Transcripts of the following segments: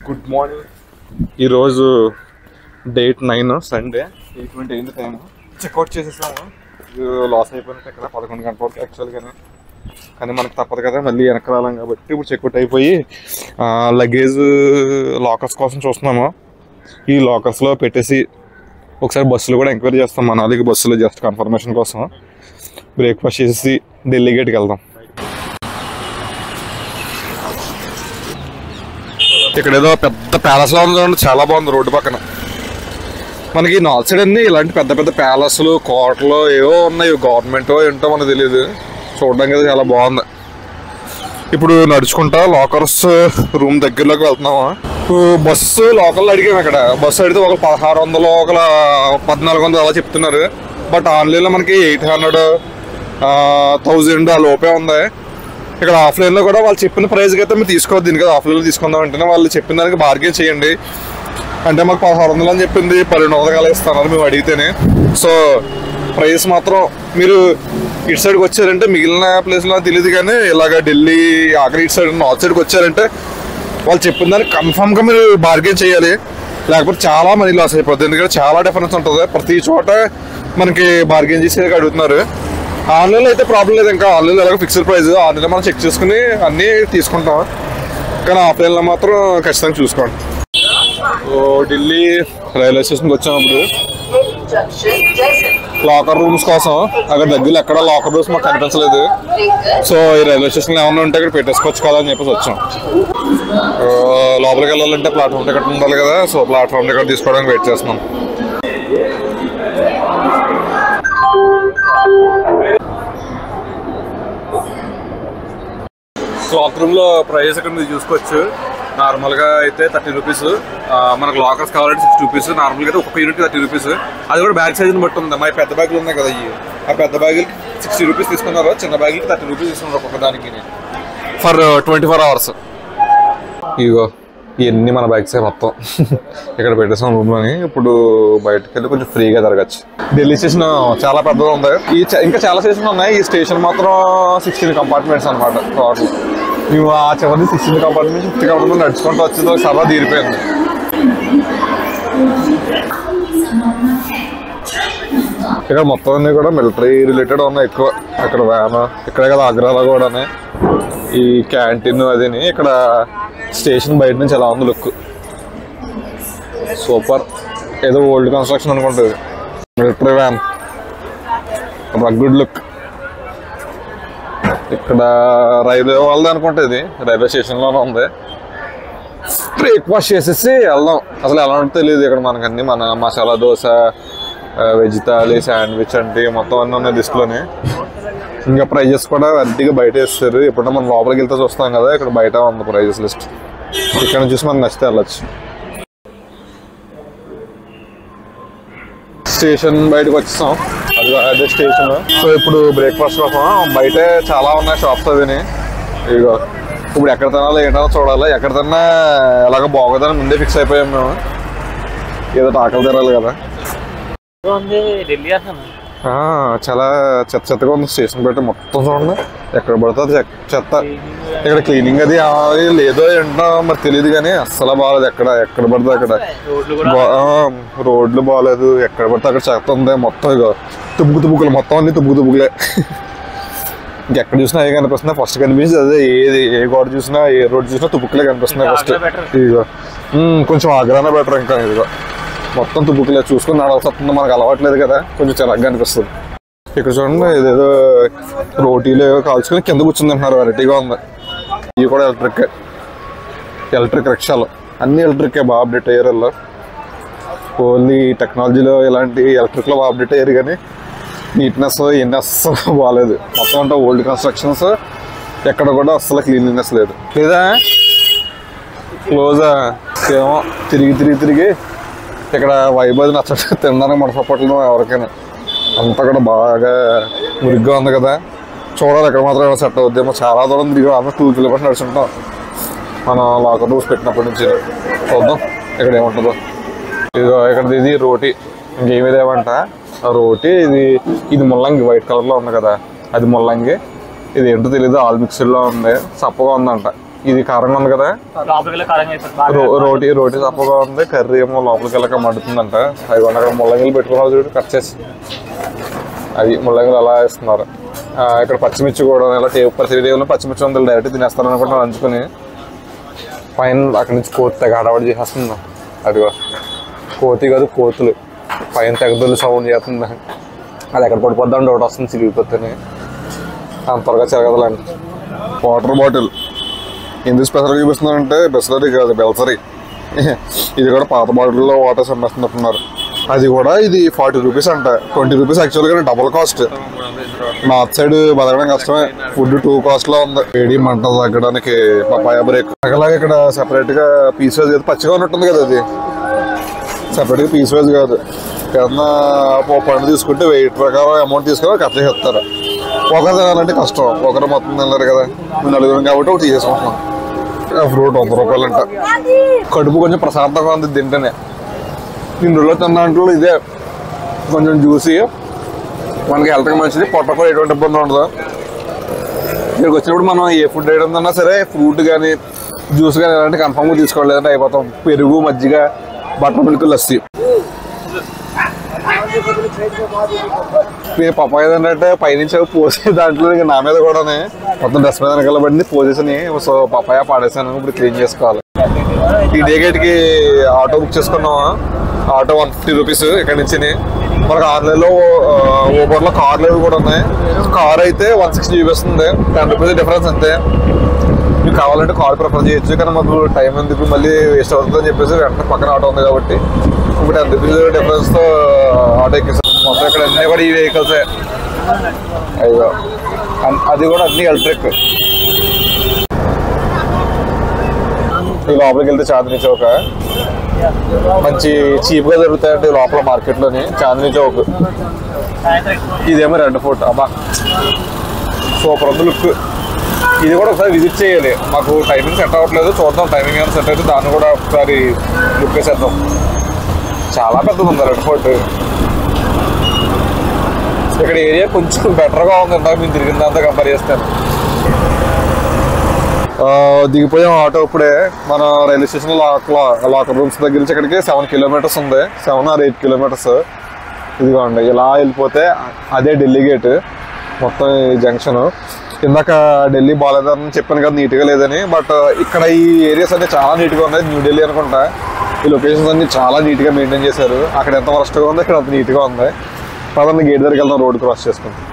Good morning. ఈరోజు date 9 Sunday 8:20 అయింది time. Checkout చేసేసాము. లాస్ అయిపోయినట్టు ఇక్కడ 11 గంటల వరకు యాక్చువల్గానే, కానీ మనకు తప్పదు కదా, మళ్ళీ వెనక్కి రాలేం కాబట్టి ఇప్పుడు చెక్అవుట్ అయిపోయి లగేజ్ లాకర్స్ కోసం చూస్తున్నాము. ఈ లాకర్స్లో పెట్టేసి ఒకసారి బస్సులు కూడా ఎంక్వైరీ చేస్తాం. మనాలికి బస్సులు జస్ట్ కన్ఫర్మేషన్ కోసం. బ్రేక్ఫాస్ట్ చేసి ఢిల్లీ గేట్కి వెళ్దాం. ఇక్కడ ఏదో పెద్ద ప్యాలెస్ లా ఉంది, చాలా బాగుంది. రోడ్డు పక్కన మనకి నార్త్ సైడ్ అన్ని ఇలాంటి పెద్ద పెద్ద ప్యాలెస్లు, కోటలు ఏవో ఉన్నాయి. గవర్నమెంట్ ఏంటో మనకు తెలియదు. చూడడానికి అయితే చాలా బాగుంది. ఇప్పుడు నడుచుకుంటా లాకర్స్ రూమ్ దగ్గరలోకి వెళ్తున్నాము. బస్సు లోకల్ అడిగాము. ఇక్కడ బస్సు అడిగితే ఒక 1600 ఒక 1400 అలా చెప్తున్నారు. బట్ ఆన్లైన్లో మనకి 800 1000 ఆ లోపే ఉంది. ఇక్కడ ఆఫ్లైన్లో కూడా వాళ్ళు చెప్పిన ప్రైస్కి అయితే మీరు తీసుకోవద్దు. దీనికి ఆఫ్లైన్లో తీసుకుందాం అంటే వాళ్ళు చెప్పిన దానికి బార్గెన్ చేయండి అంటే మాకు 1600 అని చెప్పింది, 1200 అలా ఇస్తున్నారు మేము అడిగితేనే. సో ప్రైస్ మాత్రం మీరు ఇటు సైడ్కి వచ్చారంటే మిగిలిన ప్లేస్లో తెలియదు, కానీ ఇలాగ ఢిల్లీ ఆఖరి ఇటు సైడ్ నార్త్ సైడ్కి వచ్చారంటే వాళ్ళు చెప్పిన దానికి కన్ఫామ్గా మీరు బార్గెన్ చేయాలి. లేకపోతే చాలా మనీ లాస్ అయిపోతుంది. ఎందుకంటే చాలా డిఫరెన్స్ ఉంటుంది. ప్రతి చోట మనకి బార్గెన్ చేసి అడుగుతున్నారు. ఆన్లైన్లో అయితే ప్రాబ్లం లేదు. ఇంకా ఆన్లైన్లో ఎలాగో ఫిక్స్డ్ ప్రైస్, ఆన్లైన్లో మనం చెక్ చేసుకుని అన్నీ తీసుకుంటాం. కానీ ఆఫ్లైన్లో మాత్రం ఖచ్చితంగా చూసుకోండి. ఢిల్లీ రైల్వే స్టేషన్కి వచ్చినప్పుడు లాకర్ రూమ్స్ కోసం అక్కడ దగ్గరలో ఎక్కడ లాకర్ రూమ్స్ మాకు కనిపించలేదు. సో ఈ రైల్వే స్టేషన్లో ఏమన్నా ఉంటే ఇక్కడ పెట్టేసుకోవచ్చు కదా అని చెప్పేసి వచ్చాం. లోపలికి వెళ్ళాలంటే ప్లాట్ఫామ్ టికెట్ ఉండాలి కదా. సో ప్లాట్ఫామ్ టికెట్ తీసుకోవడానికి వెయిట్ చేస్తున్నాం. క్లాక్ రూమ్లో ప్రైస్ ఇక్కడ మీరు చూసుకోవచ్చు. నార్మల్గా అయితే 30 రూపీస్, మనకు లాకర్స్ కావాలంటే 60 రూపీస్. నార్మల్గా అయితే ఒక్క యూనిట్ 30 రూపీస్. అది కూడా బ్యాగ్ సైజుని బట్టి ఉంది. మా పెద్ద బ్యాగులు ఉన్నాయి కదా, ఆ పెద్ద బ్యాగులకి 60 రూపీస్ తీసుకున్నారు. చిన్న బ్యాగులకి 30 రూపీస్ తీసుకున్నారు ఒక్కొక్క దానికి ఫర్ 24 అవర్స్. ఇగో ఇవన్నీ మన బ్యాగ్సే మొత్తం ఇక్కడ పెట్టేసాం రూమ్లోని. ఇప్పుడు బయటకు వెళ్ళి కొంచెం ఫ్రీగా జరగచ్చు. ఢిల్లీ స్టేషన్ చాలా పెద్దగా ఉంది. ఇంకా చాలా స్టేషన్లు ఉన్నాయి. ఈ స్టేషన్ మాత్రం 16 కంపార్ట్మెంట్స్ అనమాట టోటల్. మేము ఆ చివరి 16 కంపార్ట్మెంట్ 50 కంపార్ట్మెంట్ నడుచుకుంటూ వచ్చేది సరదా తీరిపోయింది. ఇక్కడ మొత్తం అన్నీ కూడా మిలిటరీ రిలేటెడ్ ఉన్నాయి ఎక్కువ. అక్కడ వ్యాన్ ఇక్కడే కదా ఆగ్రాలో కూడా ఈ క్యాంటీన్ అదిని. ఇక్కడ స్టేషన్ బయట నుంచి ఎలా ఉంది లుక్, సూపర్. ఏదో ఓల్డ్ కన్స్ట్రక్షన్ అనుకుంటుంది. Military van, rugged look. ఇక్కడ రైల్వే వాళ్ళది అనుకుంటుంది, రైల్వే స్టేషన్లోనే ఉంది. బ్రేక్ఫాస్ట్ చేసేసి వెళ్దాం. అసలు ఎలా ఉంటుందో తెలియదు ఇక్కడ మనకు. అన్ని మన మసాలా దోశ, వెజ్ థాలీ, శాండ్విచ్ అంటే మొత్తం అన్నీ ఉన్నాయి లిస్ట్లోనే. ఇంకా ప్రైజెస్ కూడా అద్దెగా బయట వేస్తారు. ఎప్పుడైనా మనం లోపలికి వెళ్తే చూస్తాం కదా, ఇక్కడ బయట ఉంది ప్రైజెస్ లిస్ట్. ఇక్కడ చూసి మనం నచ్చితే వెళ్ళచ్చు. స్టేషన్ బయటకు వచ్చేసాం. అదే స్టేషన్. సో ఇప్పుడు బ్రేక్ఫాస్ట్ కోసం బయట చాలా ఉన్నాయి షాప్స్ అవిని. ఇగో ఇప్పుడు ఎక్కడ తినాలో ఏంటో చూడాలి. ఎక్కడ తిన్నా ఎలాగో బాగోదని ముందే ఫిక్స్ అయిపోయాం మేము. ఏదో ఆకలి తినాలి కదా. చాలా చెత్తగా ఉంది స్టేషన్ బయట మొత్తం. చూడండి ఎక్కడ పడుతుంది చెత్త. ఇక్కడ క్లీనింగ్ అది లేదో ఏంటో మరి తెలియదు, కానీ అస్సలు బాగాలేదు. ఎక్కడ పడితే అక్కడ రోడ్లు బాగాలేదు. ఎక్కడ పడితే అక్కడ చెత్త ఉంది మొత్తం. ఇక తుబ్బుకులు మొత్తం అన్ని తుబ్బుకులే. ఇంకెక్కడ చూసినా ఏ కనిపిస్తున్నాయి. ఫస్ట్ కనిపించింది అదే. ఏ గోడ చూసినా ఏ రోడ్ చూసినా తుబ్బుకులే కనిపిస్తున్నాయి ఫస్ట్. ఇదిగో కొంచెం ఆగ్రానే బెటర్. ఇంకా ఇదిగో మొత్తం తుబ్బుకులే. చూసుకుని నడవలసి వస్తుంది, మనకు అలవాట్లేదు కదా, కొంచెం చిరాగ్గా అనిపిస్తుంది. ఇక్కడ చూడండి ఇదేదో రోటీలు కాల్చుకొని కింద కూర్చుందంటున్నారు. వెరైటీగా ఉంది. ఇవి కూడా ఎలక్ట్రిక్ రిక్షాలు అన్ని ఎలక్ట్రిక్ బాగా అప్డేట్ అయ్యారు. వాళ్ళు ఓన్లీ టెక్నాలజీలో ఇలాంటి ఎలక్ట్రిక్లో బాగా అప్డేట్ అయ్యారు, కానీ నీట్నెస్ ఇవన్నీ అస్సలు బాగాలేదు. మొత్తం అంటే ఓల్డ్ కన్స్ట్రక్షన్స్. ఎక్కడ కూడా అస్సలు క్లీన్లీనెస్ లేదు. లేదా క్లోజా ఏమో తిరిగి ఇక్కడ వైబోది నచ్చట్లేదు. తినడానికి మనసపట్లేదు ఎవరికైనా. అంతా కూడా బాగా మురిగ్గా ఉంది కదా. చూడాలి ఎక్కడ మాత్రం ఏమైనా సెట్ అవుద్దేమో. చాలా దూరం తిరిగి ఆల్మోస్ట్ 2 కిలోమీటర్స్ నడుచుంటాం మనం లాకర్ రూమ్స్ పెట్టినప్పటి నుంచి. చూద్దాం ఇక్కడ ఏముంటుందో. ఇదిగో ఇక్కడ ఇది రోటీ, ఇంకేమీ లేవంట. రోటీ ఇది ముల్లంగి వైట్ కలర్లో ఉంది కదా, అది ముల్లంగి. ఇది ఏంటో తెలీదు, ఆల్ మిక్స్డ్లో ఉంది. సప్పగా ఉందంట. ఇది కారంగా ఉంది కదా, రోటీ తప్పగా ఉంది, కర్రీ ఏమో లోపలికి వెళ్ళక మడుతుందంట. అవి అక్కడ ముల్లంగిలు పెట్టుకున్నారు చూడు, కట్ చేసి అది ముల్లంగిలు అలా వేస్తున్నారు. ఇక్కడ పచ్చిమిర్చి కూడా ఇలా టేబుల్ పచ్చిమిర్చి ఉంది, డైరెక్ట్ తినేస్తాను అనుకుంటున్నాను నంచుకొని. పైన అక్కడి నుంచి కోతి తెగ హడావడి చేసేస్తుంది. అదిగో కోతి కాదు, కోతులు పైన తెగదొల్లి సౌండ్ చేస్తుంది. అది ఎక్కడ పడిపోద్దాం డౌట్ వస్తుంది చిరిగిపోతుంది. అంత త్వరగా చిరగదలండి. వాటర్ బాటిల్ ఎందుకు స్పెషల్గా చూపిస్తున్నారంటే బిస్లరీ కాదు, బెల్సరీ. ఇది కూడా పాత బాటిల్లో వాటర్ అమ్మేస్తున్నట్టున్నారు. అది కూడా ఇది 40 రూపీస్ అంట, 20 రూపీస్ యాక్చువల్గా డబుల్ కాస్ట్. నార్త్ సైడ్ బతకడం కష్టమే, ఫుడ్ 2 కాస్ట్లో ఉంది. వేడి మంట తగ్గడానికి పపాయ బ్రేక్. అలాగే ఇక్కడ సెపరేట్గా పీస్ వైజ్ కాదు, పచ్చిగా ఉన్నట్టుంది కదా, అది సెపరేట్గా పీస్ వైజ్ కాదు. ఏదన్నా పండు తీసుకుంటే వెయిట్ ప్రకారం అమౌంట్ తీసుకొని కట్ చేసి ఇస్తారు. ఒకరు తినాలంటే కష్టం, ఒకరు మొత్తం తినలేరు కదా, నలుగురు కాబట్టి ఒకటి తీసేసుకుంటున్నాం. ఫ్రూట్ 100 రూపాయలు అంట. కడుపు కొంచెం ప్రశాంతంగా ఉంది తింటేనే. ఇందులో తిన్న దాంట్లో ఇదే కొంచెం జ్యూసీ, మనకి హెల్త్కి మంచిది, పొట్ట కూడా ఎటువంటి ఇబ్బంది ఉండదు. ఇక్కడికి వచ్చినప్పుడు మనం ఏ ఫుడ్ ఐటమ్ అన్నా సరే ఫ్రూట్ కానీ జ్యూస్ కానీ అలాంటి కన్ఫామ్గా తీసుకోవలేదంటే అయిపోతాం. పెరుగు, మజ్జిగ, బటర్ మిల్క్, లస్సీ. నేను పప్పాయ ఏంటంటే పైనుంచి పోసే దాంట్లో ఇంకా నా మీద కూడా మొత్తం డ్రెస్ మీద వెనకాల పడింది పోసేసి. సో పప్పాయ పాడేసాను, ఇప్పుడు క్లీన్ చేసుకోవాలి. ఈ డే గేట్కి ఆటో బుక్ చేసుకున్నాము. ఆటో 150 రూపీస్ ఇక్కడ నుంచి. మనకు ఆన్లైన్లో ఊబర్లో కార్లు కూడా ఉన్నాయి. కార్ అయితే 160 చూపిస్తుంది, 10 రూపీస్ డిఫరెన్స్ అంతే. మీకు కావాలంటే కార్ ప్రిఫర్ చేయొచ్చు, కానీ మాకు టైం ఎందుకు మళ్ళీ వేస్ట్ అవుతుంది అని చెప్పేసి వెంటనే పక్కన ఆటో ఉంది కాబట్టి ఇప్పుడు 10 రూపీస్ డిఫరెన్స్తో ఆటో ఎక్కేసాం. మొత్తం ఇక్కడ అన్నీ కూడా ఈ వెహికల్సే. అయ్యో అది కూడా అన్నీ ఎలక్ట్రిక్. ఈ లోపలికి వెళ్తే చాందినీ చౌక మంచి చీప్గా దొరుకుతాయంటే లోపల మార్కెట్లోని. చాందినీ చౌక్ ఇదేమో రెడ్ ఫోర్ట్. అబ్బా సూపర్ ఉంది లుక్. ఇది కూడా ఒకసారి విజిట్ చేయాలి. మాకు టైమింగ్ సెట్ అవ్వట్లేదు, చూద్దాం టైమింగ్ ఏమైనా సెట్ అయితే దాన్ని కూడా ఒకసారి లుక్ వేసేద్దాం. చాలా పెద్దది ఉంది రెడ్ ఫోర్ట్. ఇక్కడ ఏరియా కొంచెం బెటర్గా ఉంది ఇందాక మేము తిరిగిందంతా కంపేర్ చేస్తాను. దిగిపోయాం ఆటో ఇప్పుడే. మన రైల్వే స్టేషన్ లాకర్ రూమ్స్ దగ్గర నుంచి ఇక్కడికి 7 కిలోమీటర్స్ ఉంది, 7 or 8 కిలోమీటర్స్. ఇదిగోండి ఇలా వెళ్ళిపోతే అదే ఢిల్లీ గేట్. మొత్తం ఈ జంక్షన్. ఇందాక ఢిల్లీ బాగాలేదని చెప్పాను కదా, నీట్గా లేదని. బట్ ఇక్కడ ఈ ఏరియాస్ అన్నీ చాలా నీట్గా ఉన్నాయి. న్యూ ఢిల్లీ అనుకుంటా. ఈ లొకేషన్స్ అన్ని చాలా నీట్గా మెయింటైన్ చేశారు. అక్కడ ఎంత వరస్ట్గా ఉందో ఇక్కడ అంత నీట్గా ఉంది. పదండి గేట్ దగ్గరికి వెళ్తాం, రోడ్ క్రాస్ చేసుకుంటాం.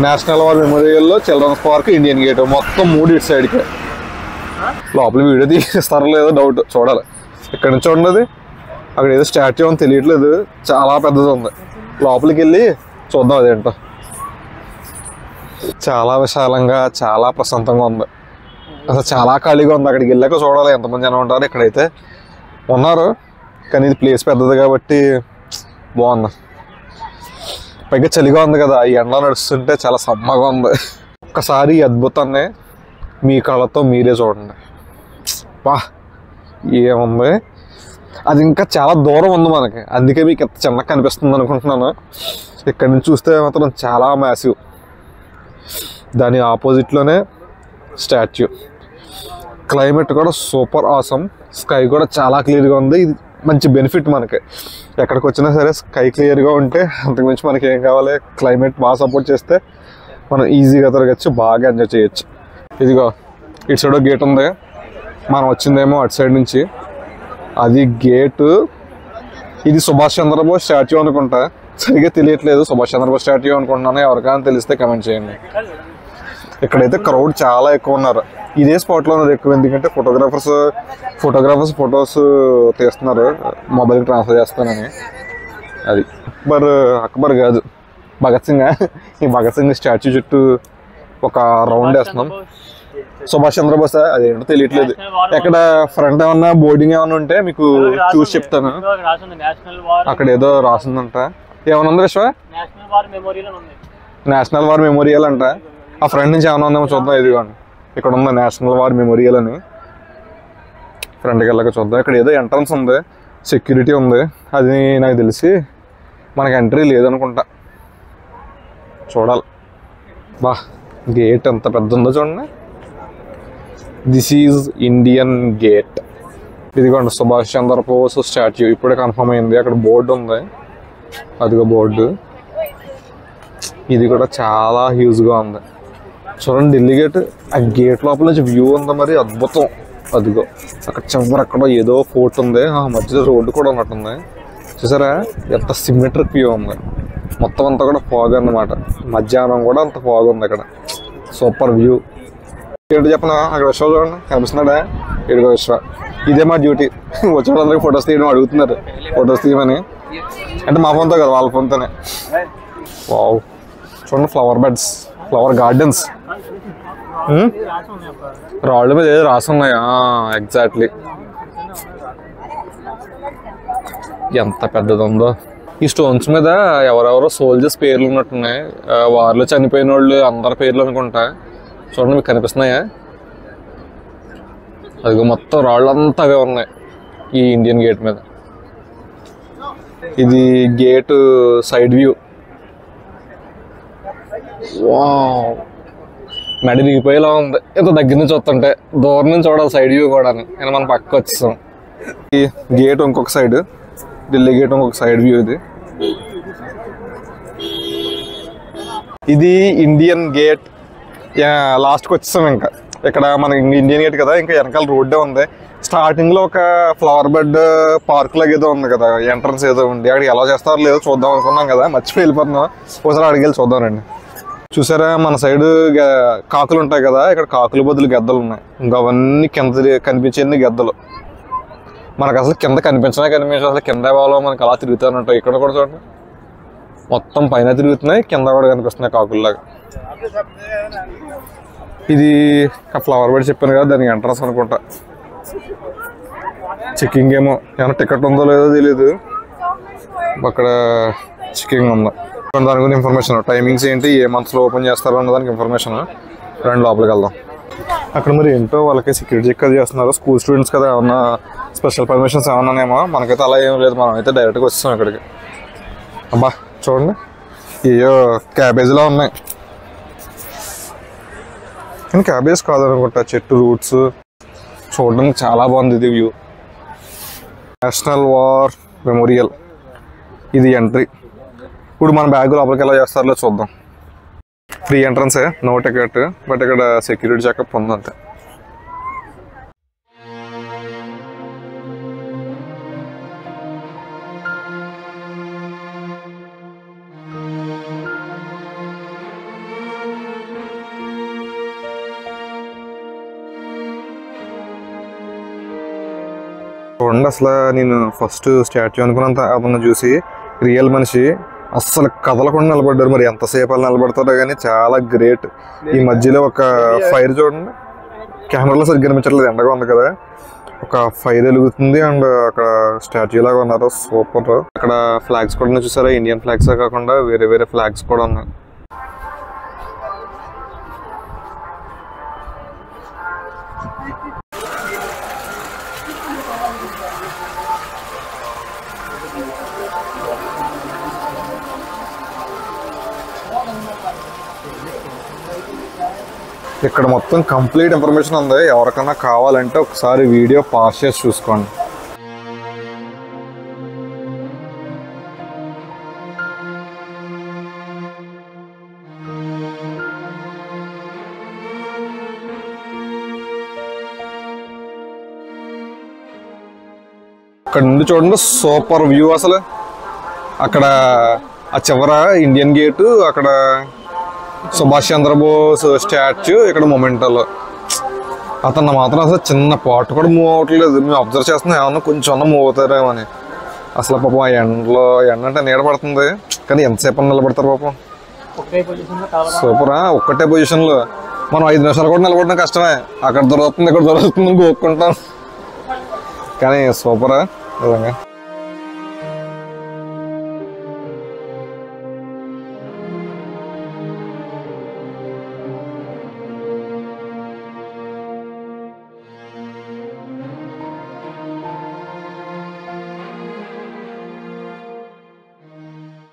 National war memorial, children's park, Indian gate మొత్తం 3 ఇటు సైడ్కి. లోపల వీడియో తీస్తారో లేదో డౌట్, చూడాలి. ఇక్కడ నుంచి ఉండదు, అక్కడ ఏదో స్టాచ్యూ అని తెలియట్లేదు, చాలా పెద్దది ఉంది. లోపలికి వెళ్ళి చూద్దాం అదేంటో. చాలా విశాలంగా చాలా ప్రశాంతంగా ఉంది, అసలు చాలా ఖాళీగా ఉంది. అక్కడికి వెళ్ళాక చూడాలి ఎంతమంది జనం ఉంటారు. ఇక్కడైతే ఉన్నారు కానీ ఇది ప్లేస్ పెద్దది కాబట్టి బాగుంది. పైగా చలిగా ఉంది కదా, ఈ ఎండలో నడుస్తుంటే చాలా సమ్మగా ఉంది. ఒక్కసారి ఈ అద్భుతాన్ని మీ కళ్ళతో మీరే చూడండి. వా ఏముంది, అది ఇంకా చాలా దూరం ఉంది మనకి, అందుకే మీకు ఎంత చిన్నగా కనిపిస్తుంది అనుకుంటున్నాను. ఇక్కడి నుంచి చూస్తే మాత్రం చాలా మ్యాసివ్. దాని ఆపోజిట్లోనే స్టాచ్యూ. క్లైమేట్ కూడా సూపర్ ఆసమ్. స్కై కూడా చాలా క్లియర్గా ఉంది. ఇది మంచి బెనిఫిట్ మనకి. ఎక్కడికి వచ్చినా సరే స్కై క్లియర్గా ఉంటే అంతకుమించి మనకి ఏం కావాలి. క్లైమేట్ బాగా సపోర్ట్ చేస్తే మనం ఈజీగా తిరగచ్చు, బాగా ఎంజాయ్ చేయొచ్చు. ఇదిగో ఇటు సైడ్ గేట్ ఉంది, మనం వచ్చిందేమో అటు సైడ్ నుంచి. అది గేటు. ఇది సుభాష్ చంద్రబోస్ స్టాచ్యూ అనుకుంటా, సరిగ్గా తెలియట్లేదు. సుభాష్ చంద్రబోస్ స్టాచ్యూ అనుకుంటున్నాను, ఎవరికైనా తెలిస్తే కమెంట్ చేయండి. ఇక్కడైతే క్రౌడ్ చాలా ఎక్కువ ఉన్నారు. ఇదే స్పాట్లో ఉన్నది ఎక్కువ, ఎందుకంటే ఫోటోగ్రాఫర్స్ ఫొటోస్ తీస్తున్నారు, మొబైల్కి ట్రాన్స్ఫర్ చేస్తానని. అది అక్బర్ కాదు, భగత్ సింగ్. ఈ భగత్ సింగ్ స్టాచ్యూ చుట్టూ ఒక రౌండ్ వేస్తున్నాం. సుభాష్ చంద్రబోస్ అదేంటో తెలియట్లేదు. ఎక్కడ ఫ్రంట్ ఏమన్నా బోర్డింగ్ ఏమన్నా ఉంటే మీకు చూసి చెప్తాను. అక్కడ ఏదో రాసిందంట. ఏమన్నా ఉంది విశ్వ? నేషనల్ వార్ మెమోరియల్ అంట. ఆ ఫ్రంట్ నుంచి ఏమన్నా ఉందేమో చూద్దాం. ఇదిగోండి ఇక్కడ ఉంది నేషనల్ వార్ మెమోరియల్ అని. ఫ్రంట్కి వెళ్ళక చూద్దాం. ఇక్కడ ఏదో ఎంట్రన్స్ ఉంది, సెక్యూరిటీ ఉంది. అది నాకు తెలిసి మనకి ఎంట్రీ లేదనుకుంటా, చూడాలి. బా గేట్ ఎంత పెద్ద ఉందో చూడండి. This is Indian gate. ఇదిగోండి సుభాష్ చంద్రబోస్ స్టాచ్యూ ఇప్పుడే కన్ఫర్మ్ అయింది. అక్కడ బోర్డు ఉంది, అదిగో బోర్డు. ఇది కూడా చాలా హ్యూజ్గా ఉంది చూడండి. ఢిల్లీ గేట్, ఆ గేట్ లోపల నుంచి వ్యూ ఉంది మరి అద్భుతం. అదిగో అక్కడ చివరి అక్కడ ఏదో ఫోర్ట్ ఉంది, మధ్యలో రోడ్డు కూడా ఉన్నట్టుంది. చూసారా ఎంత సిమెట్రిక్ వ్యూ ఉంది. మొత్తం అంతా కూడా ఫాగ్ అన్నమాట. మధ్యాహ్నం కూడా అంత ఫాగ్ ఉంది అక్కడ. Super view. ఏంటో చెప్పనా, అక్కడ విశ్వ చూడండి కనిపిస్తున్నాడా, ఏడుగో విశ్వ. ఇదే మా డ్యూటీ. వచ్చే వాళ్ళందరికీ ఫొటోస్ తీయడం అడుగుతున్నారు, ఫొటోస్ తీయమని. అంటే మా ఫోన్తో కదా, వాళ్ళ ఫోన్తోనే. వావ్ చూడండి, ఫ్లవర్ బెడ్స్, ఫ్లవర్ గార్డెన్స్. రాళ్ళ మీద ఏదో రాసి ఉన్నాయా, ఎగ్జాక్ట్లీ. ఎంత పెద్దది ఉందో. ఈ స్టోన్స్ మీద ఎవరెవరో సోల్జర్స్ పేర్లు ఉన్నట్టున్నాయి. వారిలో చనిపోయిన వాళ్ళు అందరి పేర్లు అనుకుంటా. చూడండి మీకు కనిపిస్తున్నాయా, అదిగో మొత్తం రాళ్ళంతా అవే ఉన్నాయి ఈ ఇండియన్ గేట్ మీద. ఇది గేట్ సైడ్ వ్యూ. వావ్, నడి దిగిపోయేలా ఉంది ఎంత దగ్గర నుంచి వస్తుంటే. దూరం నుంచి చూడాలి సైడ్ వ్యూ కూడా. నేను మనం పక్కకు వచ్చేసాం. ఈ గేట్ ఇంకొక సైడ్, ఢిల్లీ గేట్ ఇంకొక సైడ్ వ్యూ. ఇది ఇండియన్ గేట్. లాస్ట్కి వచ్చేసాం. ఇంకా ఇక్కడ మనకి ఇండియన్ గేట్ కదా, ఇంకా వెనకాల రోడ్డే ఉంది. స్టార్టింగ్లో ఒక ఫ్లవర్ బెడ్ పార్క్ లాగా ఏదో ఉంది కదా, ఎంట్రన్స్ ఏదో ఉంది. అక్కడ ఎలా చేస్తారో లేదో చూద్దాం అనుకున్నాం కదా, మర్చిపోయి వెళ్ళిపోతున్నాం. ఒకసారి అడిగి వెళ్ళి చూద్దాం రండి. చూసారా మన సైడ్ కాకులు ఉంటాయి కదా, ఇక్కడ కాకుల బదులు గెద్దలు ఉన్నాయి. ఇంకా అవన్నీ కింద కనిపించేది గెద్దలు. మనకు అసలు కింద కనిపించనే కనిపించదు. అసలు కింద వాళ్ళలో మనకు అలా తిరుగుతూనే ఉంటాయి. ఇక్కడ కూడా చూడండి మొత్తం పైన తిరుగుతున్నాయి, కింద కూడా కనిపిస్తున్నాయి కాకుల్లాగా. ఇది ఫ్లవర్ బెడ్ చెప్పాను కదా, దానికి ఎంట్రన్స్ అనుకుంటా. చెక్కింగ్ ఏమో, ఏమైనా టికెట్ ఉందో లేదో తెలియదు. అక్కడ చెక్కింగ్ ఉందా దాని గురించి ఇన్ఫర్మేషన్, టైమింగ్స్ ఏంటి, ఏ మంత్స్లో ఓపెన్ చేస్తారో అన్న దానికి ఇన్ఫర్మేషన్. రెండు లోపలికి వెళ్దాం. అక్కడ మరి ఏంటో వాళ్ళకి సెక్యూరిటీ చెక్ చేస్తున్నారు. స్కూల్ స్టూడెంట్స్ కదా, ఏమన్నా స్పెషల్ పర్మిషన్స్ ఏమన్నానేమో. మనకైతే అలా ఏం లేదు, మనం అయితే డైరెక్ట్గా వచ్చేసాం ఇక్కడికి. అబ్బా చూడండి, ఏయో క్యాబేజ్లా ఉన్నాయి కానీ క్యాబేజ్ కాదనుకుంటా, చెట్టు రూట్స్. చూడడానికి చాలా బాగుంది ఇది వ్యూ. National war memorial. ఇది ఎంట్రీ. ఇప్పుడు మన బ్యాగ్ లోపలికి ఎలా చేస్తారో చూద్దాం. ఫ్రీ ఎంట్రన్సే, నో టికెట్. బట్ ఇక్కడ సెక్యూరిటీ చెకప్ ఉందంతే. చూడండి, అసలు నేను ఫస్ట్ స్టాచ్యూ అనుకున్నంత అతను చూసి రియల్ మనిషి అస్సలు కదలకుండా నిలబడ్డారు. మరి ఎంతసేపు అలా నిలబడతారో కానీ చాలా గ్రేట్. ఈ మధ్యలో ఒక ఫైర్ చూడండి, కెమెరాలో సరిగ్గా కనిపించట్లేదు, ఎండగా ఉంది కదా. ఒక ఫైర్ వెలుగుతుంది అండ్ అక్కడ స్టాచ్యూ లాగా ఉన్నారు. సూపర్. అక్కడ ఫ్లాగ్స్ కూడా చూసారా, ఇండియన్ ఫ్లాగ్స్ కాకుండా వేరే వేరే ఫ్లాగ్స్ కూడా ఉన్నాయి. ఇక్కడ మొత్తం కంప్లీట్ ఇన్ఫర్మేషన్ ఉంది. ఎవరికైనా కావాలంటే ఒకసారి వీడియో పాస్ చేసి చూసుకోండి. ఇక్కడ నుండి చూడండి, సూపర్ వ్యూ అసలు. అక్కడ ఆ చివర ఇండియన్ గేటు, అక్కడ సుభాష్ చంద్రబోస్ స్టాచ్యూ, ఇక్కడ మొమెంటోలో. అతను మాత్రం అసలు చిన్న పాటు కూడా మూవ్ అవ్వట్లేదు. మేము అబ్జర్వ్ చేస్తున్నాం ఏమన్నా కొంచెం అన్న మూవ్ అవుతారేమో అని. అసలు పాపం ఆ ఎండలో, ఎండ అంటే నీడ పడుతుంది కానీ ఎంతసేపు నిలబడతారు పాపం. సూపరా. ఒక్కటే పొజిషన్లో మనం 5 నిమిషాలు కూడా నిలబడడం కష్టమే. అక్కడ దొరుకుతుంది, ఇక్కడ దొరుకుతుంది గోక్కుంటాం. కానీ సూపరా నిజంగా.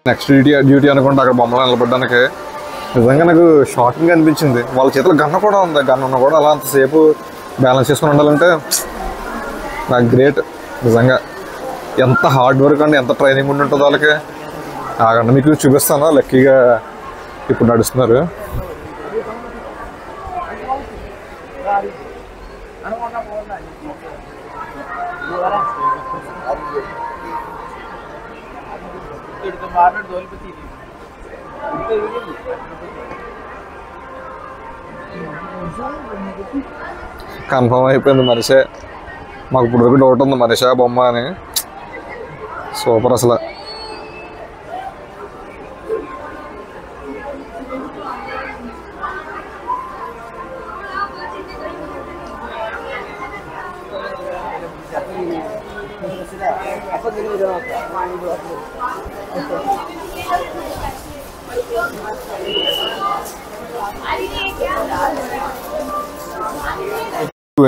నెక్స్ట్ డ్యూటీ అనుకుంటా అక్కడ బొమ్మలు నిలబడడానికి. నిజంగా నాకు షాకింగ్ అనిపించింది. వాళ్ళ చేతిలో గన్న కూడా ఉంది. గన్న ఉన్న కూడా అలా అంతసేపు బ్యాలెన్స్ చేసుకుని ఉండాలంటే నాకు గ్రేట్. నిజంగా ఎంత హార్డ్ వర్క్ అండి, ఎంత ట్రైనింగ్ ఉండి ఉంటుందో వాళ్ళకి. ఆ గన్న మీకు చూపిస్తాను. లక్కీగా ఇప్పుడు నడుస్తున్నారు. కన్ఫర్మ్ అయిపోయింది మనిషే. మాకు ఇప్పుడు వరకు డౌట్ ఉంది మనిషా బొమ్మ అని. సూపర్ అసలు.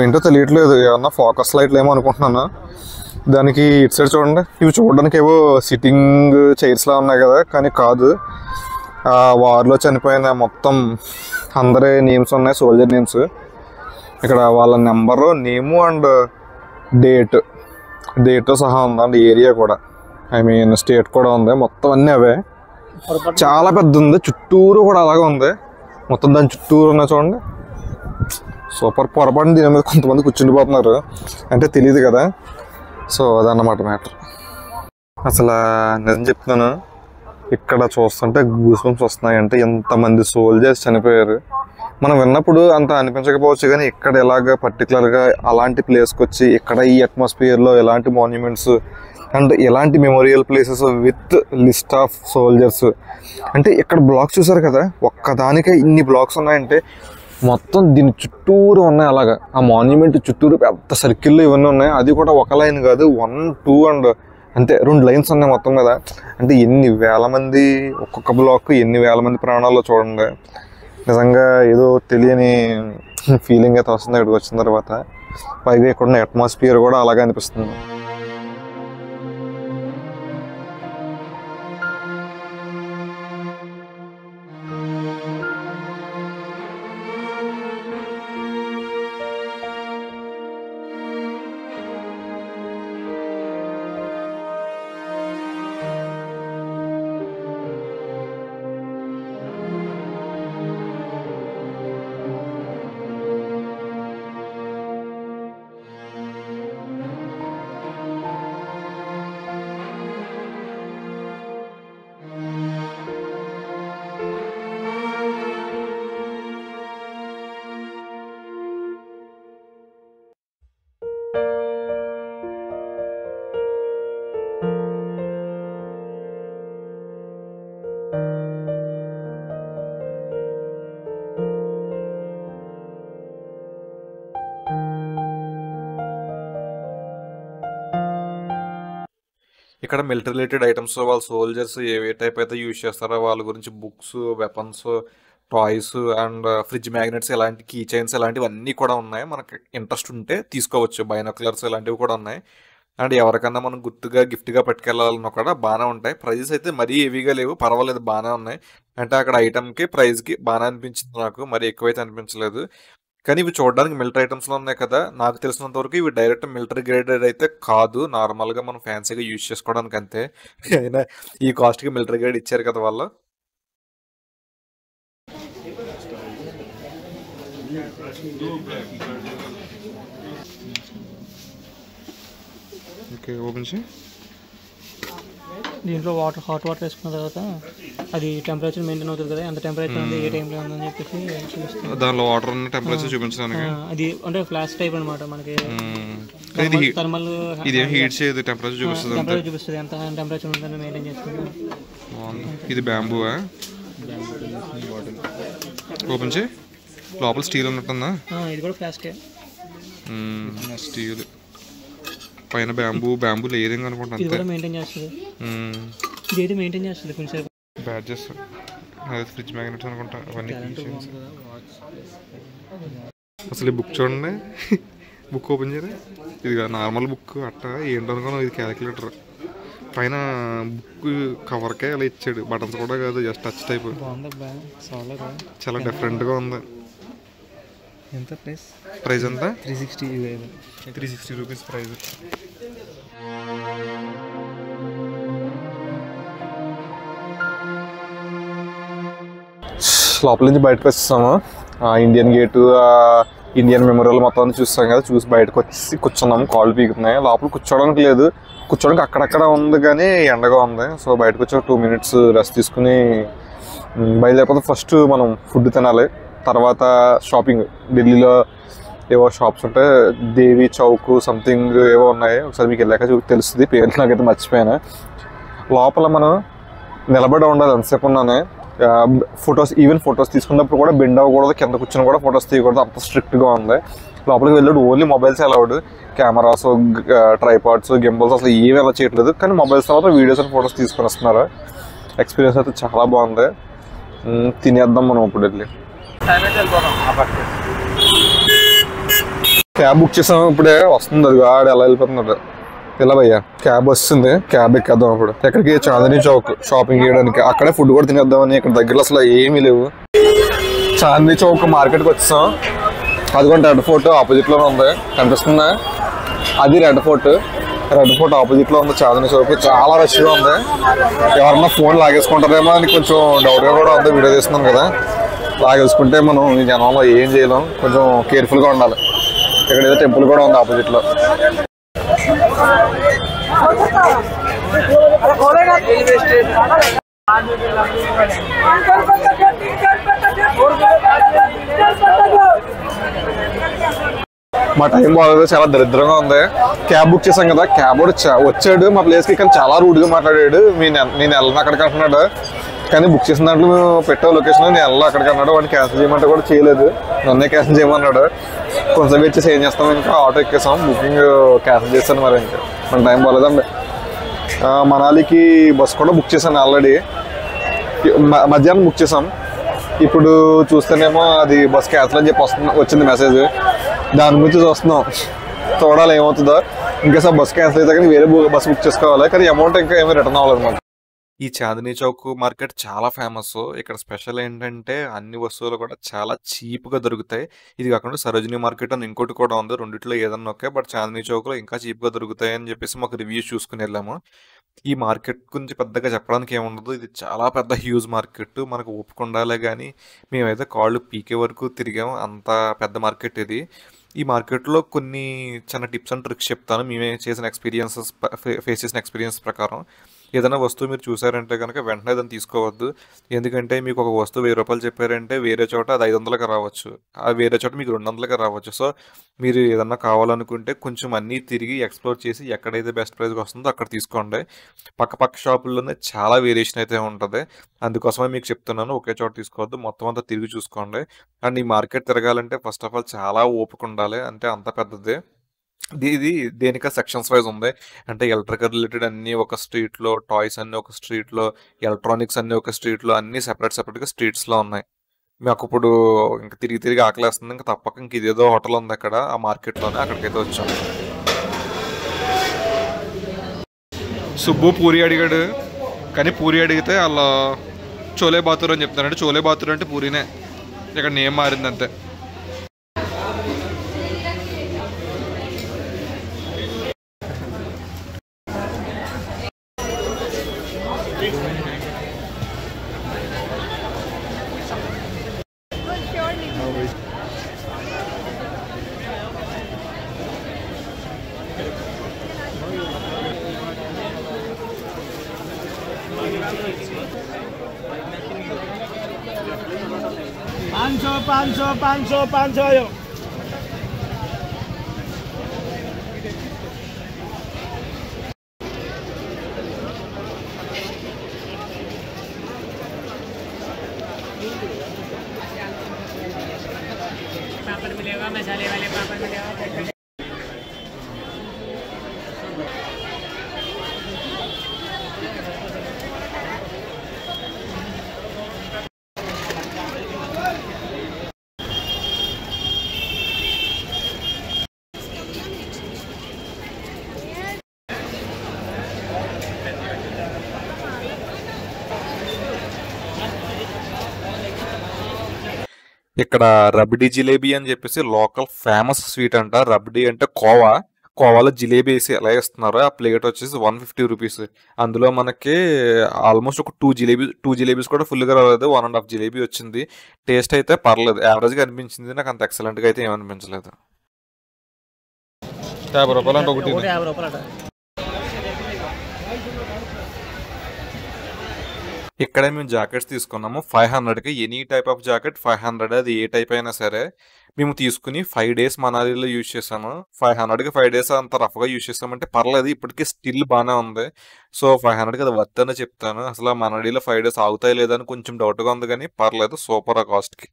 ఏంటో తెలియట్లేదు, ఏమన్నా ఫోకస్ లైట్లు ఏమో అనుకుంటున్నాను. దానికి ఇటు సైడ్ చూడండి, ఇవి చూడడానికి ఏవో సిట్టింగ్ చైర్స్లా ఉన్నాయి కదా, కానీ కాదు. ఆ వార్లో చనిపోయిన మొత్తం అందరి నేమ్స్ ఉన్నాయి, సోల్జర్ నేమ్స్. ఇక్కడ వాళ్ళ నెంబరు, నేము అండ్ డేట్ సహా ఉంది. అండ్ ఏరియా కూడా, ఐ మీన్ స్టేట్ కూడా ఉంది. మొత్తం అన్నీ అవే. చాలా పెద్ద ఉంది, చుట్టూరు కూడా అలాగే ఉంది. మొత్తం దాని చుట్టూరు ఉన్నాయి చూడండి. సూపర్. పొరపాటున దీని మీద కొంతమంది కూర్చుండిపోతున్నారు, అంటే తెలియదు కదా. సో అదన్నమాట మ్యాటర్. అసలు నిజం చెప్తున్నాను, ఇక్కడ చూస్తుంటే గూస్ బంప్స్ వస్తున్నాయి. అంటే ఎంతమంది సోల్జర్స్ చనిపోయారు. మనం విన్నప్పుడు అంత అనిపించకపోవచ్చు, కానీ ఇక్కడ ఎలాగ పర్టికులర్గా అలాంటి ప్లేస్కి వచ్చి ఇక్కడ ఈ అట్మాస్ఫియర్లో ఎలాంటి మాన్యుమెంట్స్ అండ్ ఎలాంటి memorial places with list of soldiers. అంటే ఇక్కడ బ్లాక్స్ చూసారు కదా, ఒక్కదానికే ఇన్ని బ్లాక్స్ ఉన్నాయంటే మొత్తం దీని చుట్టూరు ఉన్నాయి. అలాగా ఆ మాన్యుమెంట్ చుట్టూరు పెద్ద సర్కిల్లో ఇవన్నీ ఉన్నాయి. అది కూడా ఒక లైన్ కాదు, 1, 2 అండ్ అంతే 2 లైన్స్ ఉన్నాయి మొత్తం మీద. అంటే ఎన్ని వేల మంది, ఒక్కొక్క బ్లాక్ ఎన్ని వేల మంది ప్రాణాల్లో చూడండి. నిజంగా ఏదో తెలియని ఫీలింగ్ అయితే వస్తుంది ఇక్కడికి వచ్చిన తర్వాత. పైగా ఇక్కడ అట్మాస్ఫియర్ కూడా అలాగే అనిపిస్తుంది. ఇక్కడ మిలిటరీ రిలేటెడ్ ఐటమ్స్, వాళ్ళ సోల్జర్స్ ఏ టైప్ అయితే యూజ్ చేస్తారో వాళ్ళ గురించి books, weapons, toys and fridge magnets, ఇలాంటి కీ చైన్స్ ఇలాంటివన్నీ కూడా ఉన్నాయి. మనకి ఇంట్రెస్ట్ ఉంటే తీసుకోవచ్చు. బైనాక్యులర్స్ ఇలాంటివి కూడా ఉన్నాయి. అండ్ ఎవరికన్నా మనం గుర్తుగా గిఫ్ట్గా పట్టుకెళ్ళాలన్నా కూడా బాగానే ఉంటాయి. ప్రైజెస్ అయితే మరీ హెవీగా లేవు, పర్వాలేదు, బాగానే ఉన్నాయి. అంటే అక్కడ ఐటమ్కి ప్రైస్కి బాగానే అనిపించింది నాకు, మరి ఎక్కువైతే అనిపించలేదు. కానీ ఇవి చూడడానికి మిలిటరీ ఐటమ్స్లో ఉన్నాయి కదా, నాకు తెలిసినంత వరకు ఇవి డైరెక్ట్ మిలిటరీ గ్రేడెడ్ అయితే కాదు. నార్మల్గా మనం ఫ్యాన్సీగా యూజ్ చేసుకోవడానికి అంతే. అయినా ఈ కాస్ట్కి మిలిటరీ గ్రేడ్ ఇచ్చారు కదా వాళ్ళు. ఓకే, ఓపెన్ చేయి. దీంట్లో హాట్ వాటర్ వేసుకున్న తర్వాత అది టెంపరేచర్ మెయింటైన్ అవుతుంది కదా, ఎంత టెంపరేచర్ ఉంది, ఏ టైంలో ఉందని చెప్పేసి చూపిస్తుంది. దానిలో వాటర్ ఉన్న టెంపరేచర్ చూపించడానికి అది అంటే ఫ్లాష్ టైప్ అనమాట. మనకి థర్మల్ ఇది హీట్ చేయదు, టెంపరేచర్ చూపిస్తుంది. ఎంత టెంపరేచర్ ఉందని మెయింటైన్ చేస్తుంది. ఇది బ్యాంబూ. ఓపెన్ చేయి. లోపల స్టీల్ ఉన్నట్టుందా? ఇది కూడా ప్లాస్టిక్. స్టీల్ పైన బ్యాంబూ లేయరింగ్ అనుకుంటా. ఇది కూడా మెయింటైన్ చేస్తుంది. ఇది అయితే మెయింటైన్ చేస్తుంది కొంచెం. బ్యాడ్జెస్, అదే ఫ్రిడ్జ్ మ్యాగ్నెట్స్ అనుకుంటా అవన్నీ. అసలు ఈ బుక్ చూడండి, బుక్ ఓపెన్ చేయరా. ఇది నార్మల్ బుక్ అట్ట ఏంటనుకున్నా, ఇది క్యాలిక్యులేటర్. పైన బుక్ కవర్కే అలా ఇచ్చాడు, బటన్స్ కూడా కాదు, జస్ట్ టచ్ టైప్. చాలా డిఫరెంట్గా ఉంది. ఎంత ప్రైస్ ఎంత? 360 రూపీస్ ప్రైస్. లోపల నుంచి బయటకు వచ్చేసాము. ఇండియన్ గేటు, ఇండియన్ మెమోరియల్ మొత్తం చూస్తాం కదా, చూసి బయటకు వచ్చి కూర్చున్నాము. కాళ్ళు పీకుతున్నాయి. లోపల కూర్చోడానికి లేదు, కూర్చోడానికి అక్కడక్కడ ఉంది కానీ ఎండగా ఉంది. సో బయటకు వచ్చి 2 minutes రెస్ట్ తీసుకుని బయలుదేరిపోతే ఫస్ట్ మనం ఫుడ్ తినాలి, తర్వాత షాపింగ్. ఢిల్లీలో ఏవో షాప్స్ ఉంటాయి, దేవి చౌక్ సంథింగ్ ఏవో ఉన్నాయి, ఒకసారి మీకు వెళ్ళాక తెలుస్తుంది. పేరు నాకైతే మర్చిపోయాను. లోపల మనం నిలబడి ఉండాలి ఎంతసేపు ఉన్నానే. ఫొటోస్ తీసుకున్నప్పుడు కూడా బెండ్ అవ్వకూడదు, కింద కూర్చొని కూడా ఫొటోస్ తీయకూడదు, అంత స్ట్రిక్ట్గా ఉంది. లోపలికి వెళ్ళాడు only mobiles allowed. Cameras, tripods, gimbals అసలు ఏమీ అలా చేయట్లేదు, కానీ మొబైల్స్ తర్వాత వీడియోస్ అండ్ ఫొటోస్ తీసుకొని వస్తున్నారు. ఎక్స్పీరియన్స్ అయితే చాలా బాగుంది. తినేద్దాం మనం ఇప్పుడు వెళ్ళి. క్యాబ్ బుక్ చేసాము, ఇప్పుడే వస్తుంది. అది ఆడు ఎలా వెళ్ళిపోతున్నాడు ఇలా భయ్యా. క్యాబ్ వస్తుంది, క్యాబ్ ఎక్కేద్దాం ఇప్పుడు. ఎక్కడికి? చాందనీ చౌక్ షాపింగ్ చేయడానికి. అక్కడే ఫుడ్ కూడా తినేద్దామని. ఇక్కడ దగ్గరలో అసలు ఏమీ లేవు. చాందనీ చౌక్ మార్కెట్కి వచ్చాం. అదిగోండి రెడ్ ఫోర్ట్ ఆపోజిట్లోనే ఉంది, కనిపిస్తుందా? అది రెడ్ ఫోర్ట్ ఆపోజిట్లో ఉంది చాందనీ చౌక్. చాలా రష్గా ఉంది. ఎవరన్నా ఫోన్ లాగేసుకుంటారేమో అని కొంచెం డౌట్గా కూడా ఉంది. వీడియో తీస్తున్నాం కదా, లాగేసుకుంటే మనం ఈ జనంలో ఏం చేయలేం, కొంచెం కేర్ఫుల్గా ఉండాలి. ఇక్కడ ఏదో టెంపుల్ కూడా ఉంది ఆపోజిట్లో. మా టైం బాగోదు, చాలా దరిద్రంగా ఉంది. క్యాబ్ బుక్ చేసాం కదా, క్యాబ్ వచ్చాడు మా ప్లేస్కి, కానీ చాలా రూడ్గా మాట్లాడాడు. నేను వెళ్ళను అక్కడికి అంటున్నాడు, కానీ బుక్ చేసిన దాంట్లో మేము పెట్టే లొకేషన్ నేను వెళ్ళను అక్కడికి అన్నాడు. వాడిని క్యాన్సిల్ చేయమంటే కూడా చేయలేదు, నన్నే క్యాన్సిల్ చేయమన్నాడు. కొంచెం వచ్చేసి ఏం చేస్తాం, ఇంకా ఆటో ఎక్కేసాం, బుకింగ్ క్యాన్సిల్ చేశాను. మరి ఇంకా మన టైం బాగాలేదండి. మనాలికి బస్ కూడా బుక్ చేశాను ఆల్రెడీ, మధ్యాహ్నం బుక్ చేసాం. ఇప్పుడు చూస్తేనేమో అది బస్ క్యాన్సిల్ అని చెప్పి వచ్చింది మెసేజ్. దాని గురించి చూస్తున్నాం, చూడాలి ఏమవుతుందో. ఇంకా బస్ క్యాన్సిల్ అయితే కానీ వేరే బస్ బుక్ చేసుకోవాలి, కానీ అమౌంట్ ఇంకా ఏమీ రిటర్న్ అవ్వాలన్నమాట. ఈ చాందనీ చౌక్ మార్కెట్ చాలా ఫేమస్. ఇక్కడ స్పెషల్ ఏంటంటే అన్ని వస్తువులు కూడా చాలా చీప్గా దొరుకుతాయి. ఇది కాకుండా సరోజినీ మార్కెట్ అని ఇంకోటి కూడా ఉంది, రెండిట్లో ఏదన్నా ఓకే, బట్ చాందనీ చౌక్లో ఇంకా చీప్గా దొరుకుతాయి అని చెప్పేసి మాకు రివ్యూస్ చూసుకుని వెళ్ళాము. ఈ మార్కెట్ గురించి పెద్దగా చెప్పడానికి ఏముండదు, ఇది చాలా పెద్ద హ్యూజ్ మార్కెట్. మనకు ఒప్పుకుండాలే కానీ మేమైతే కాళ్ళు పీకే వరకు తిరిగాము, అంత పెద్ద మార్కెట్ ఇది. ఈ మార్కెట్లో కొన్ని చిన్న టిప్స్ అండ్ ట్రిక్స్ చెప్తాను, మేమే చేసిన ఫేస్ చేసిన ఎక్స్పీరియన్స్ ప్రకారం. ఏదైనా వస్తువు మీరు చూసారంటే కనుక వెంటనే దాన్ని తీసుకోవద్దు. ఎందుకంటే మీకు ఒక వస్తువు 1000 రూపాయలు చెప్పారంటే వేరే చోట అది 500కి రావచ్చు, ఆ వేరే చోట మీకు 200కి రావచ్చు. సో మీరు ఏదన్నా కావాలనుకుంటే కొంచెం అన్నీ తిరిగి ఎక్స్ప్లోర్ చేసి ఎక్కడైతే బెస్ట్ ప్రైస్కి వస్తుందో అక్కడ తీసుకోండి. పక్క షాపుల్లోనే చాలా వేరియేషన్ అయితే ఉంటుంది, అందుకోసమే మీకు చెప్తున్నాను ఒకే చోట తీసుకోవద్దు, మొత్తం అంతా తిరిగి చూసుకోండి. అండ్ ఈ మార్కెట్ తిరగాలంటే ఫస్ట్ ఆఫ్ ఆల్ చాలా ఓపిక ఉండాలి, అంటే అంత పెద్దదే. ఇది దేనికా సెక్షన్స్ వైజ్ ఉంది, అంటే ఎలక్ట్రికల్ రిలేటెడ్ అన్నీ ఒక స్ట్రీట్లో, టాయ్స్ అన్నీ ఒక స్ట్రీట్లో, ఎలక్ట్రానిక్స్ అన్నీ ఒక స్ట్రీట్లో, అన్నీ సెపరేట్గా స్ట్రీట్స్లో ఉన్నాయి. మాకు ఇప్పుడు ఇంకా తిరిగి ఆకలేస్తుంది, ఇంకా తప్పక ఇంక ఇదేదో హోటల్ ఉంది అక్కడ ఆ మార్కెట్లోనే, అక్కడికైతే వచ్చాం. సుబ్బు పూరి అడిగాడు, కానీ పూరి అడిగితే అలా చోలే బాతూర్ అని చెప్తారు. అంటే చోలే బాతూర్ అంటే పూరినే, ఇక్కడ నేమ్ మారింది అంతే. पाँच सौ पापड़ मिलेगा, मसाले वाले पापड़ मिलेगा। ఇక్కడ రబడీ జిలేబీ అని చెప్పేసి లోకల్ ఫేమస్ స్వీట్ అంట. రబడీ అంటే కోవా, కోవాలో జిలేబీ వేసి ఎలా ఇస్తున్నారు. ఆ ప్లేట్ వచ్చేసి 150 రూపీస్. అందులో మనకి ఆల్మోస్ట్ ఒక టూ జిలేబీస్ కూడా ఫుల్గా రాలేదు, 1.5 జిలేబీ వచ్చింది. టేస్ట్ అయితే పర్లేదు, యావరేజ్గా అనిపించింది, నాకు అంత ఎక్సలెంట్గా అయితే ఏమనిపించలేదు. 50 రూపాయలు అంటే ఒకటి. 50 రూపాయలు అట. ఇక్కడే మేము జాకెట్స్ తీసుకున్నాము 500కి. ఎనీ టైప్ ఆఫ్ జాకెట్ 500, అది ఏ టైప్ అయినా సరే. మేము తీసుకుని 5 days మనాలిలో యూజ్ చేసాము. 500కి 5 days అంత రఫ్గా యూజ్ చేసామంటే పర్లేదు, ఇప్పటికీ స్టిల్ బాగానే ఉంది. సో 500కి అది వర్త్ అని చెప్తాను. అసలు మనాలిలో 5 days ఆగుతాయి లేదని కొంచెం డౌట్గా ఉంది, కానీ పర్లేదు, సూపర్ ఆ కాస్ట్కి.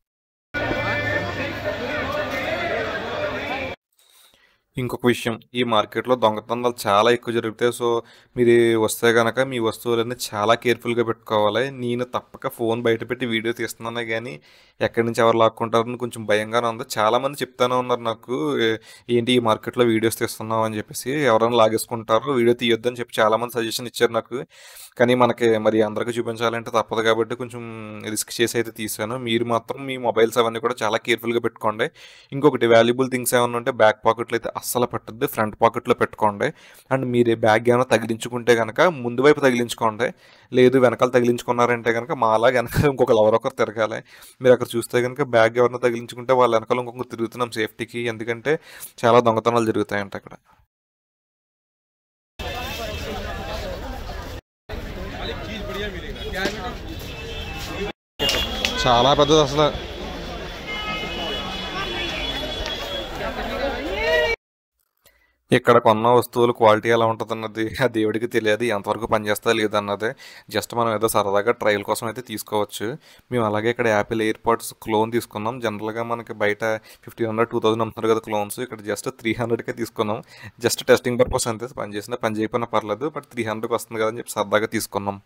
ఇంకొక విషయం, ఈ మార్కెట్లో దొంగతనాలు చాలా ఎక్కువ జరుగుతాయి. సో మీరు వస్తే కనుక మీ వస్తువులన్నీ చాలా కేర్ఫుల్గా పెట్టుకోవాలి. నేను తప్పక ఫోన్ బయట పెట్టి వీడియో తీస్తున్నానే కానీ ఎక్కడి నుంచి ఎవరు లాక్కుంటారని కొంచెం భయంగానే ఉంది. చాలామంది చెప్తానే ఉన్నారు నాకు, ఏంటి ఈ మార్కెట్లో వీడియోస్ తీస్తున్నావు అని చెప్పేసి, ఎవరైనా లాగేసుకుంటారు, వీడియో తీయొద్దని చెప్పి చాలామంది సజెషన్ ఇచ్చారు నాకు. కానీ మనకి మరి అందరికీ చూపించాలంటే తప్పదు కాబట్టి కొంచెం రిస్క్ చేసి అయితే తీసాను. మీరు మాత్రం మీ మొబైల్స్ అవన్నీ కూడా చాలా కేర్ఫుల్గా పెట్టుకోండి. ఇంకొకటి, వాల్యుబుల్ థింగ్స్ ఏమైనా ఉంటే బ్యాక్ పాకెట్లో అయితే అస్సలు పెట్టద్దు, ఫ్రంట్ పాకెట్లో పెట్టుకోండి. అండ్ మీరు బ్యాగ్ ఏమైనా తగిలించుకుంటే కనుక ముందు వైపు తగిలించుకోండి, లేదు వెనకాల తగిలించుకున్నారంటే కనుక మాలా వెనక ఇంకొకరు ఎవరొకరు తిరగాలి. మీరు అక్కడ చూస్తే కనుక బ్యాగ్ ఎవరైనా తగిలించుకుంటే వాళ్ళ వెనకాల ఇంకొకరు తిరుగుతున్నాం సేఫ్టీకి, ఎందుకంటే చాలా దొంగతనాలు జరుగుతాయంట అక్కడ. చాలా పెద్దది అసలు. ఇక్కడ కొన్న వస్తువులు క్వాలిటీ ఎలా ఉంటుందన్నది ఆ దేవుడికి తెలియదు, ఎంతవరకు పనిచేస్తా లేదన్నది. జస్ట్ మనం ఏదో సరదాగా ట్రయల్ కోసం అయితే తీసుకోవచ్చు. మేము అలాగే ఇక్కడ యాపిల్ ఎయిర్పాడ్స్ క్లోన్ తీసుకున్నాం. జనరల్గా మనకి బయట 1500, 2000 అమ్ముతున్నారు కదా క్లోన్స్, ఇక్కడ జస్ట్ 300కే తీసుకున్నాం. జస్ట్ టెస్టింగ్ పర్పస్ అంతే, పని చేసినా పని చేయకపోయినా పర్లేదు, బట్ 300కి వస్తుంది కదా అని చెప్పి సరదాగా తీసుకున్నాం.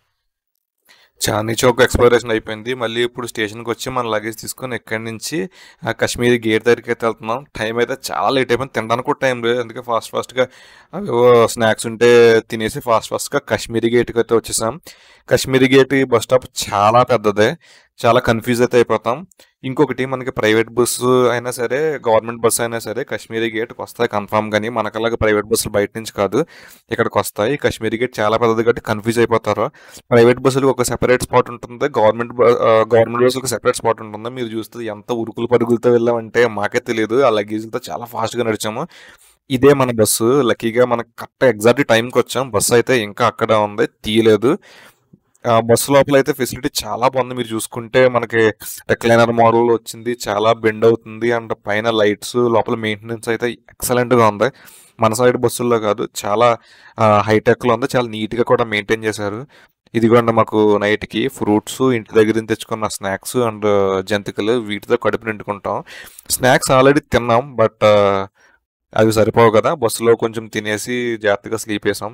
చాందనీ చౌక్ ఎక్స్ప్లోరేషన్ అయిపోయింది. మళ్ళీ ఇప్పుడు స్టేషన్కి వచ్చి మన లగేజ్ తీసుకొని ఎక్కడి నుంచి కాశ్మీరీ గేట్ దగ్గరికి అయితే వెళ్తున్నాం. టైం అయితే చాలా లేట్ అయిపోయింది, తినడానికి కూడా టైం లేదు. అందుకే ఫాస్ట్గా అవేవో స్నాక్స్ ఉంటే తినేసి ఫాస్ట్గా కాశ్మీరీ గేట్కి అయితే వచ్చేసాం. కాశ్మీరీ గేట్ బస్ స్టాప్ చాలా పెద్దదే, చాలా కన్ఫ్యూజ్ అయితే అయిపోతాం. ఇంకొకటి, మనకి ప్రైవేట్ బస్సు అయినా సరే గవర్నమెంట్ బస్సు అయినా సరే కాశ్మీరీ గేట్కి వస్తాయి కన్ఫామ్, కానీ మనకలాగా ప్రైవేట్ బస్సులు బయట నుంచి కాదు ఇక్కడికి వస్తాయి. కాశ్మీరీ గేట్ చాలా పెద్దది కాబట్టి కన్ఫ్యూజ్ అయిపోతారు. ప్రైవేట్ బస్సులకు ఒక సెపరేట్ స్పాట్ ఉంటుంది, గవర్నమెంట్ బస్సులకు సెపరేట్ స్పాట్ ఉంటుంది. మీరు చూస్తే ఎంత ఉరుకులు పరుగులతో వెళ్ళామంటే మాకే తెలియదు, ఆ లగేజ్తో చాలా ఫాస్ట్గా నడిచాము. ఇదే మన బస్సు. లక్కీగా మనకు కరెక్ట్ ఎగ్జాక్ట్ టైంకి వచ్చాం. బస్సు అయితే ఇంకా అక్కడ ఉంది, తీయలేదు. బస్సు లోపల అయితే ఫెసిలిటీ చాలా బాగుంది. మీరు చూసుకుంటే మనకి రెక్లైనర్ మోడల్ వచ్చింది, చాలా బెండ్ అవుతుంది, అండ్ పైన లైట్స్, లోపల మెయింటెనెన్స్ అయితే ఎక్సలెంట్గా ఉంది. మన సైడ్ బస్సుల్లో కాదు, చాలా హైటెక్లో ఉంది, చాలా నీట్గా కూడా మెయింటైన్ చేశారు. ఇదిగోండి మాకు నైట్కి ఫ్రూట్స్, ఇంటి దగ్గర నుంచి తెచ్చుకున్న స్నాక్స్ అండ్ జంతికలు, వీటితో కడుపు నిండుకుంటాం. స్నాక్స్ ఆల్రెడీ తిన్నాం, బట్ అవి సరిపోవు కదా, బస్సులో కొంచెం తినేసి జాగ్రత్తగా స్లీప్ వేసాం.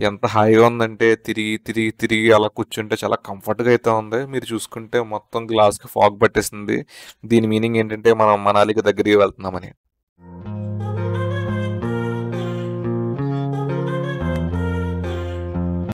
ఎంత హాయిగా ఉందంటే తిరిగి తిరిగి తిరిగి అలా కూర్చుంటే చాలా కంఫర్ట్గా అయితే ఉంది. మీరు చూసుకుంటే మొత్తం గ్లాస్కి ఫాగ్ పట్టేసింది. దీని మీనింగ్ ఏంటంటే మనం మనాలికి దగ్గరికి వెళ్తున్నామని.